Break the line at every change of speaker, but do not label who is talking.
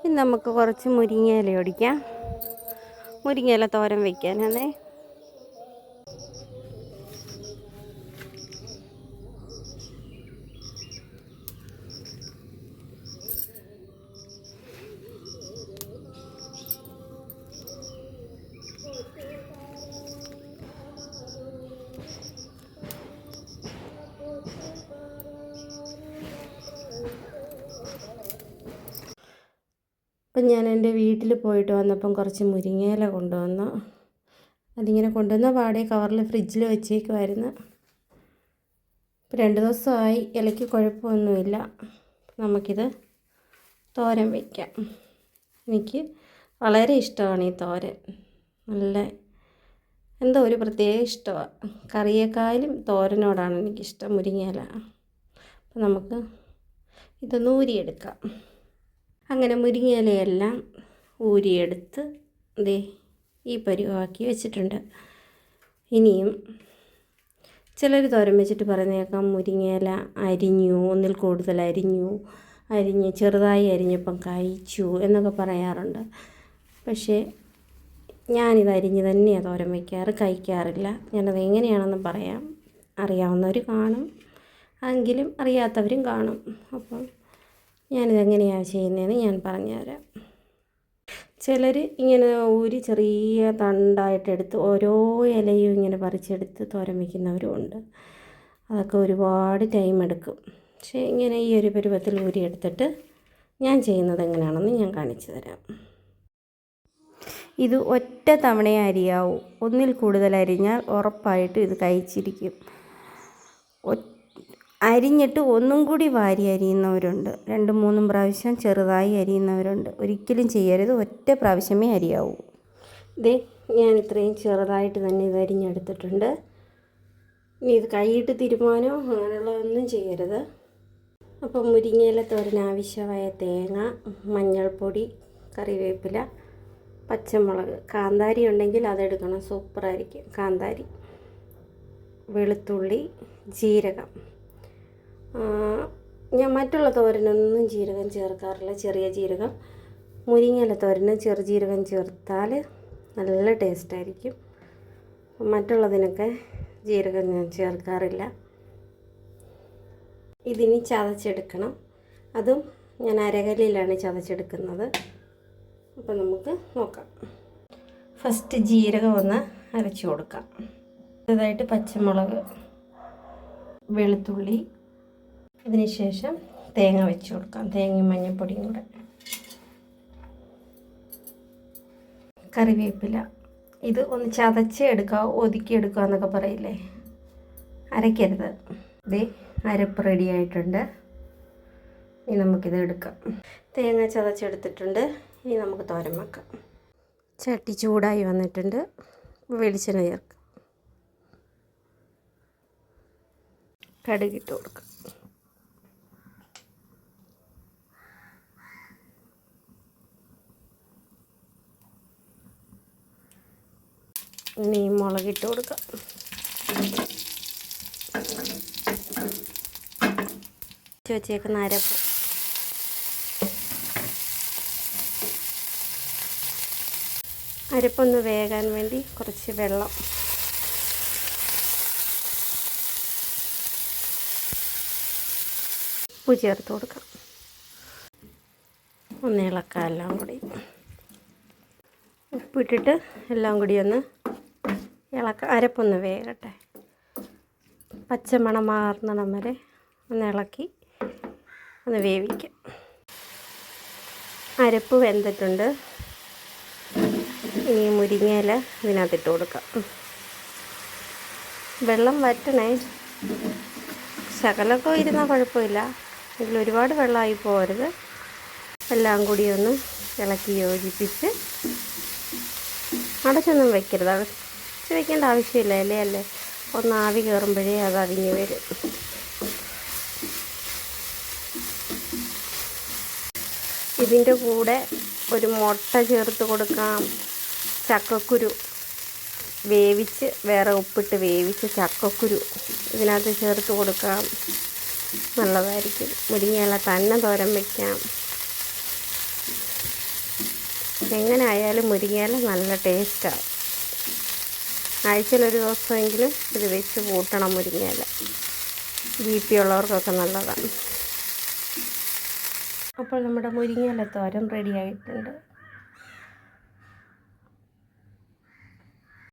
ഇനി നമുക്ക് കുറച്ച് മുരിങ്ങയില ഒടിക്കാം. മുരിങ്ങയില തോരൻ വയ്ക്കാനാണേ. അപ്പം ഞാൻ എൻ്റെ വീട്ടിൽ പോയിട്ട് വന്നപ്പം കുറച്ച് മുരിങ്ങയില കൊണ്ടുവന്നു. അതിങ്ങനെ കൊണ്ടുവന്ന പാടെ കവറിൽ ഫ്രിഡ്ജിൽ വെച്ചേക്കുമായിരുന്നു. ഇപ്പം 2 ദിവസമായി, ഇലയ്ക്ക് കുഴപ്പമൊന്നുമില്ല. നമുക്കിത് തോരൻ വയ്ക്കാം. എനിക്ക് വളരെ ഇഷ്ടമാണ് ഈ തോരൻ. നല്ല എന്തോ ഒരു പ്രത്യേക ഇഷ്ടമാണ്. കറിയേക്കാളും തോരനോടാണ് എനിക്കിഷ്ടം മുരിങ്ങയില. അപ്പം നമുക്ക് ഇതൊന്ന് ഊരിയെടുക്കാം. അങ്ങനെ മുരിങ്ങയിലയെല്ലാം ഊരിയെടുത്ത് ദേ ഈ പരുവാക്കി വെച്ചിട്ടുണ്ട്. ഇനിയും ചിലർ തോരൻ വെച്ചിട്ട് പറയുന്നേക്കാം മുരിങ്ങയില അരിഞ്ഞു, ഒന്നിൽ കൂടുതൽ അരിഞ്ഞ് ചെറുതായി അരിഞ്ഞപ്പം കഴിച്ചു എന്നൊക്കെ പറയാറുണ്ട്. പക്ഷേ ഞാനിത് അരിഞ്ഞ് തന്നെയാണ് തോരൻ വയ്ക്കാറ്, കഴിക്കാറില്ല. ഞാനത് എങ്ങനെയാണെന്ന് പറയാം. അറിയാവുന്നവർ കാണും, എങ്കിലും അറിയാത്തവരും കാണും. അപ്പം ഞാനിതെങ്ങനെയാണ് ചെയ്യുന്നതെന്ന് ഞാൻ പറഞ്ഞുതരാം. ചിലർ ഇങ്ങനെ ഊരി ചെറിയ തണ്ടായിട്ടെടുത്ത് ഓരോ ഇലയും ഇങ്ങനെ പറിച്ചെടുത്ത് തോരൻ വയ്ക്കുന്നവരും ഉണ്ട്. അതൊക്കെ ഒരുപാട് ടൈം എടുക്കും. പക്ഷേ ഇങ്ങനെ ഈ ഒരു പരുവത്തിൽ ഊരിയെടുത്തിട്ട് ഞാൻ ചെയ്യുന്നത് എങ്ങനെയാണെന്ന് ഞാൻ കാണിച്ചു തരാം. ഇത് ഒറ്റ തവണയേ അരിയാവൂ. ഒന്നിൽ കൂടുതൽ അരിഞ്ഞാൽ ഉറപ്പായിട്ട് ഇത് കഴിച്ചിരിക്കും. അരിഞ്ഞിട്ട് ഒന്നും കൂടി വാരി അരിയുന്നവരുണ്ട്. 2-3 പ്രാവശ്യം ചെറുതായി അരിയുന്നവരുണ്ട്. ഒരിക്കലും ചെയ്യരുത്, ഒറ്റ പ്രാവശ്യമേ അരിയാവൂ. ഇതേ ഞാൻ ഇത്രയും ചെറുതായിട്ട് തന്നെ ഇത് അരിഞ്ഞെടുത്തിട്ടുണ്ട്. ഇനി ഇത് കൈയിട്ട് തിരുമാനോ അങ്ങനെയുള്ളതൊന്നും ചെയ്യരുത്. അപ്പം മുരിങ്ങയില തോരൻ ആവശ്യമായ തേങ്ങ, മഞ്ഞൾപ്പൊടി, കറിവേപ്പില, പച്ചമുളക്, കാന്താരി ഉണ്ടെങ്കിൽ അതെടുക്കണം, സൂപ്പറായിരിക്കും കാന്താരി, വെളുത്തുള്ളി, ജീരകം. ഞാൻ മറ്റുള്ള തോരനൊന്നും ജീരകം ചേർക്കാറില്ല, ചെറിയ ജീരകം. മുരിങ്ങയില തോരന് ചെറുജീരകം ചേർത്താൽ നല്ല ടേസ്റ്റായിരിക്കും. മറ്റുള്ളതിനൊക്കെ ജീരകം ഞാൻ ചേർക്കാറില്ല. ഇതിനി ചതച്ചെടുക്കണം. അതും ഞാൻ അരകല്ലിലാണ് ചതച്ചെടുക്കുന്നത്. അപ്പോൾ നമുക്ക് നോക്കാം. ഫസ്റ്റ് ജീരകം ഒന്ന് അരച്ചു കൊടുക്കാം. ചെറുതായിട്ട് പച്ചമുളക്, വെളുത്തുള്ളി, അതിനുശേഷം തേങ്ങ വെച്ച് കൊടുക്കാം. തേങ്ങയും മഞ്ഞൾപ്പൊടിയും കൂടെ, കറിവേപ്പില. ഇത് ഒന്ന് ചതച്ച് എടുക്കുക, ഒതുക്കിയെടുക്കുക എന്നൊക്കെ പറയില്ലേ, അരയ്ക്കരുത്. ദേ അരപ്പ് റെഡി ആയിട്ടുണ്ട്. ഇനി നമുക്കിത് എടുക്കാം. തേങ്ങ ചതച്ചെടുത്തിട്ടുണ്ട്. ഇനി നമുക്ക് തോരൻ വെക്കാം. ചട്ടി ചൂടായി വന്നിട്ടുണ്ട്. വെളിച്ചെണ്ണ ചേർക്കാം. കടുകിട്ട് കൊടുക്കാം. ഇനി മുളകിട്ട് കൊടുക്കാം. വെച്ചേക്കുന്ന അരപ്പ് അരപ്പൊന്ന് വേകാൻ വേണ്ടി കുറച്ച് വെള്ളം, ഉപ്പ് ചേർത്ത് കൊടുക്കാം. ഒന്ന് ഇളക്കാം. എല്ലാം കൂടി ഉപ്പിട്ടിട്ട് എല്ലാം കൂടി ഒന്ന് ഇളക്കാം. അരപ്പൊന്ന് വേകട്ടെ, പച്ചമണം മാറുന്നിടം വരെ ഒന്ന് ഇളക്കി ഒന്ന് വേവിക്കാം. അരപ്പ് വെന്തിട്ടുണ്ട്. ഇനി മുരിങ്ങയില ഇതിനകത്തിട്ട് കൊടുക്കാം. വെള്ളം വറ്റണേ, ശകലമൊക്കെ ഇരുന്നാൽ കുഴപ്പമില്ല. ഇതിൽ ഒരുപാട് വെള്ളമായി പോകരുത്. എല്ലാം കൂടി ഒന്ന് ഇളക്കി യോജിപ്പിച്ച് അടച്ചൊന്നും വയ്ക്കരുത്. അടച്ച് വയ്ക്കേണ്ട ആവശ്യമില്ല. ഇലയല്ലേ, ഒന്ന് ആവി കയറുമ്പോഴേ അത് അരിഞ്ഞ് വരും. ഇതിൻ്റെ കൂടെ ഒരു മുട്ട ചേർത്ത് കൊടുക്കാം. ചക്കക്കുരു വേവിച്ച്, വേറെ ഉപ്പിട്ട് വേവിച്ച് ചക്കക്കുരു ഇതിനകത്ത് ചേർത്ത് കൊടുക്കാം. നല്ലതായിരിക്കും. മുരിങ്ങയില തന്നെ തോരൻ വയ്ക്കാം. എങ്ങനെ ആയാലും മുരിങ്ങയില നല്ല ടേസ്റ്റാണ്. ആഴ്ചയിലൊരു ദിവസമെങ്കിലും ഇത് വെച്ച് കൂട്ടണം. മുരിങ്ങയില BP ഉള്ളവർക്കൊക്കെ നല്ലതാണ്. അപ്പോൾ നമ്മുടെ മുരിങ്ങയില തോരൻ റെഡി ആയിട്ടുണ്ട്.